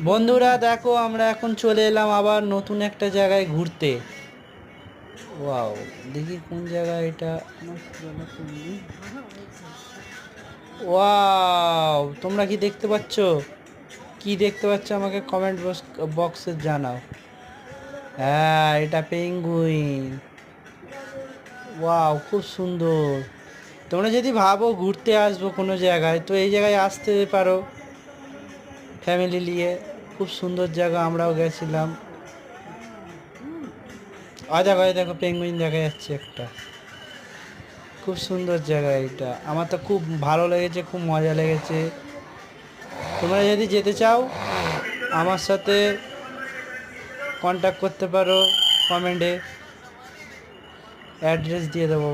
বন্ধুরা দেখো, আমরা এখন চলে এলাম আবার নতুন একটা জায়গায় ঘুরতে। ওয়াও, দেখি কোন জায়গা এটা। ওয়াও, তোমরা কি দেখতে পাচ্ছ? কি দেখতে পাচ্ছ আমাকে কমেন্ট বক্সে জানাও। হ্যাঁ, এটা পেঙ্গুইন। ওয়াও, খুব সুন্দর। তোমরা যদি ভাবো ঘুরতে আসবো কোনো জায়গায়, তো এই জায়গায় আসতে পারো ফ্যামিলি নিয়ে। খুব সুন্দর জায়গা, আমরাও গেছিলাম। দেখো দেখো, পেঙ্গুইন দেখা যাচ্ছে একটা। খুব সুন্দর জায়গা এটা, আমার তো খুব ভালো লেগেছে, খুব মজা লেগেছে। তোমরা যদি যেতে চাও আমার সাথে কন্ট্যাক্ট করতে পারো, কমেন্টে অ্যাড্রেস দিয়ে দেবো।